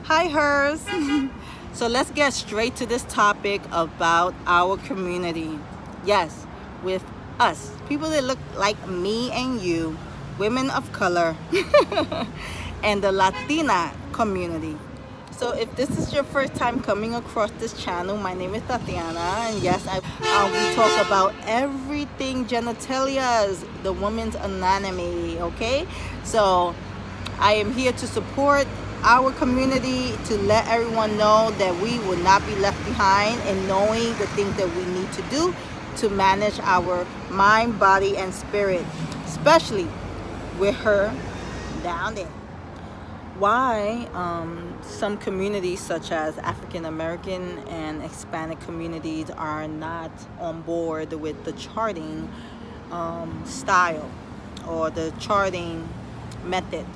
Hi, Hers. So let's get straight to this topic about our community. Yes, with us, people that look like me and you, women of color, and the Latina community. So if this is your first time coming across this channel, my name is Tatiana, and yes, we talk about everything genitalias, the woman's anatomy. Okay, so I am here to support our community, to let everyone know that we will not be left behind in knowing the things that we need to do to manage our mind, body, and spirit, especially with her down there. Why some communities such as African American and Hispanic communities are not on board with the charting style or the charting method.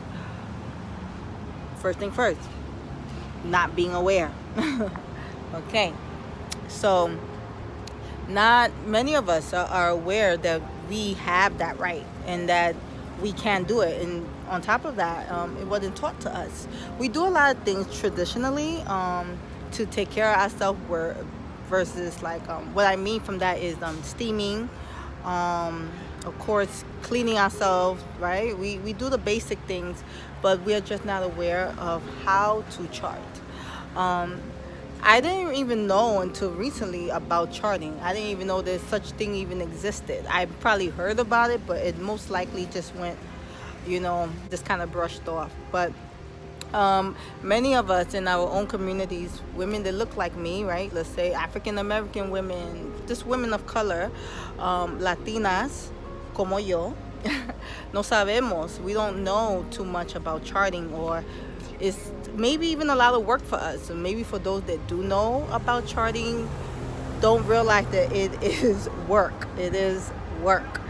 First thing first, not being aware. Okay, so not many of us are aware that we have that right and that we can do it. And on top of that, it wasn't taught to us. We do a lot of things traditionally to take care of ourselves, versus like what I mean from that is steaming, of course, cleaning ourselves, right? We do the basic things, but we are just not aware of how to chart. I didn't even know until recently about charting. I didn't even know there's such thing even existed. I probably heard about it, but it most likely just went, just kind of brushed off. But many of us in our own communities, women that look like me, right? Let's say African American women, just women of color, Latinas, como yo, no sabemos. We don't know too much about charting, or it's maybe even a lot of work for us. And maybe for those that do know about charting, don't realize that it is work. It is work,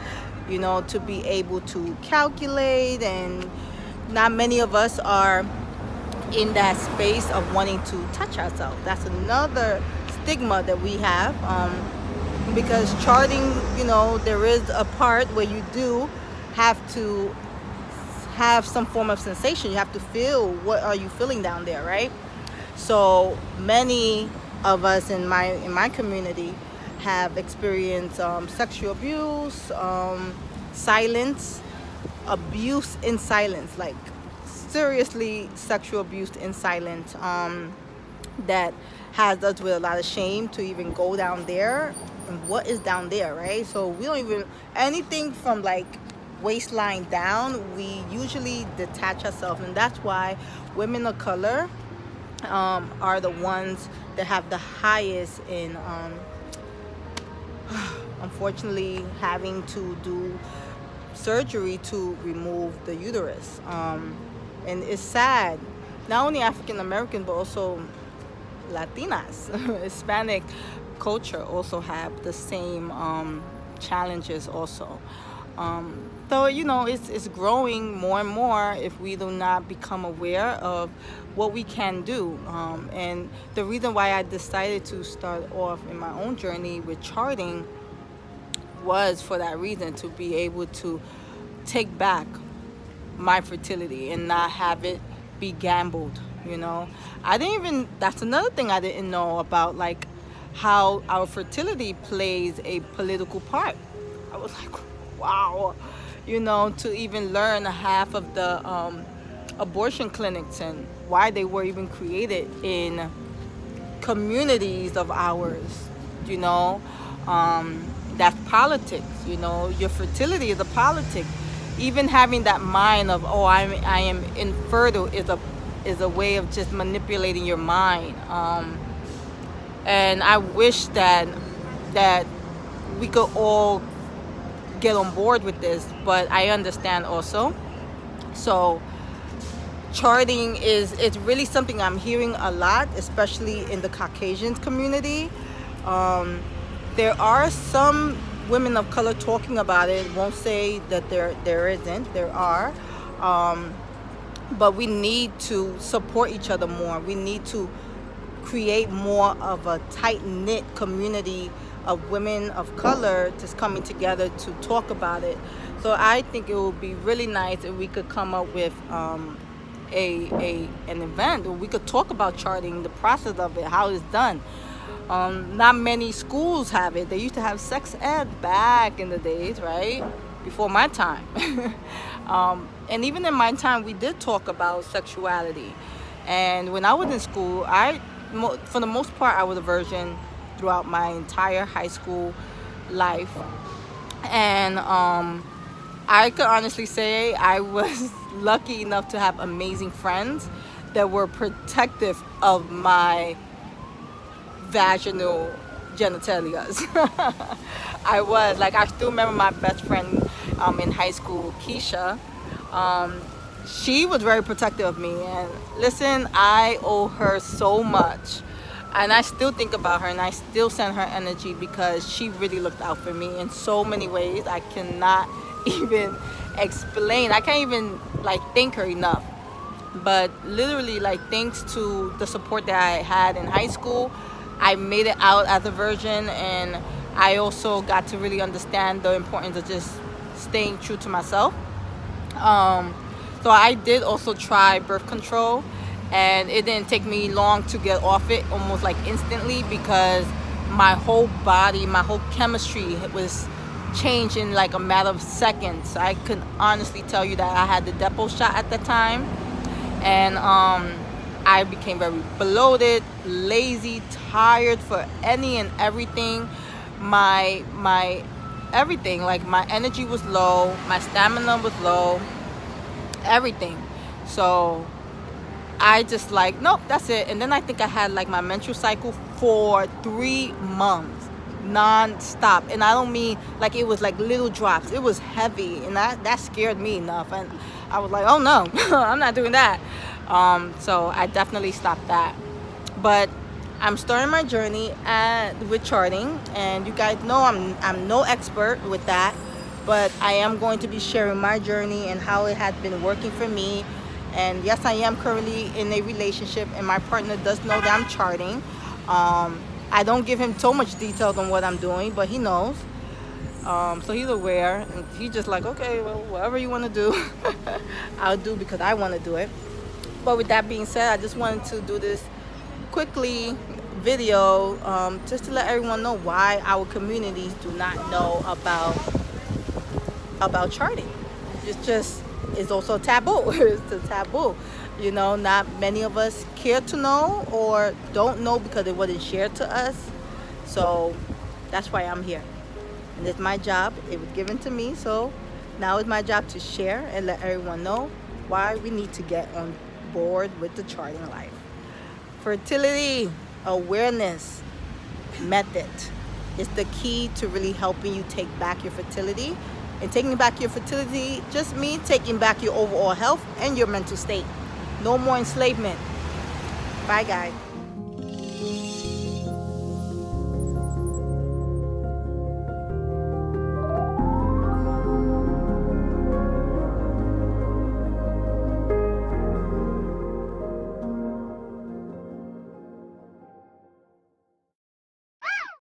to be able to calculate. And not many of us are in that space of wanting to touch ourselves. That's another stigma that we have, because charting, there is a part where you do have to have some form of sensation. You have to feel what are you feeling down there, right? So many of us in my community have experienced sexual abuse, silence, abuse in silence, like seriously sexual abuse in silence, that has us with a lot of shame to even go down there. And what is down there, right? So we don't even, anything from like waistline down, we usually detach ourselves. And that's why women of color are the ones that have the highest in unfortunately having to do surgery to remove the uterus. And it's sad, not only African American but also Latinas, Hispanic culture also have the same challenges also. So it's growing more and more if we do not become aware of what we can do. And the reason why I decided to start off in my own journey with charting was for that reason, to be able to take back my fertility and not have it be gambled. That's another thing I didn't know about, like how our fertility plays a political part. I was like, wow, to even learn half of the abortion clinics and why they were even created in communities of ours. That's politics. Your fertility is a politic. Even having that mind of, oh, I am infertile is a way of just manipulating your mind. And I wish that we could all get on board with this, but I understand also. So charting it's really something I'm hearing a lot, especially in the Caucasian community. There are some women of color talking about it. Won't say that there isn't. There are, but we need to support each other more. We need to create more of a tight-knit community of women of color just coming together to talk about it. So I think it would be really nice if we could come up with an event where we could talk about charting, the process of it, how it's done. Not many schools have it. They used to have sex ed back in the days, right? Before my time. And even in my time, we did talk about sexuality. And when I was in school, for the most part, I was a virgin throughout my entire high school life. And I could honestly say I was lucky enough to have amazing friends that were protective of my vaginal genitalia. I still remember my best friend in high school, Keisha. She was very protective of me, and listen, I owe her so much, and I still think about her, and I still send her energy because she really looked out for me in so many ways. I cannot even explain. I can't even thank her enough. But literally, thanks to the support that I had in high school, I made it out as a virgin, and I also got to really understand the importance of just staying true to myself. So I did also try birth control, and it didn't take me long to get off it, almost instantly, because my whole body, my whole chemistry was changed in a matter of seconds. I could honestly tell you that I had the depot shot at the time, and I became very bloated, lazy, tired for any and everything. My everything, my energy was low, my stamina was low, everything. So I just nope, that's it. And then I think I had my menstrual cycle for 3 months non-stop, and I don't mean it was little drops. It was heavy, and that scared me enough, and I was oh no, I'm not doing that. So I definitely stopped that. But I'm starting my journey with charting, and you guys know I'm no expert with that, but I am going to be sharing my journey and how it has been working for me. And yes, I am currently in a relationship, and my partner does know that I'm charting. I don't give him so much details on what I'm doing, but he knows. So he's aware, and he's just okay, well, whatever you want to do, I'll do, because I want to do it. But with that being said, I just wanted to do this quickly video, just to let everyone know why our communities do not know about charting. It's also taboo. It's a taboo. Not many of us care to know or don't know because it wasn't shared to us. So that's why I'm here. And it's my job. It was given to me. So now it's my job to share and let everyone know why we need to get on board with the charting life. Fertility awareness method is the key to really helping you take back your fertility. And taking back your fertility just means taking back your overall health and your mental state. No more enslavement. Bye, guys.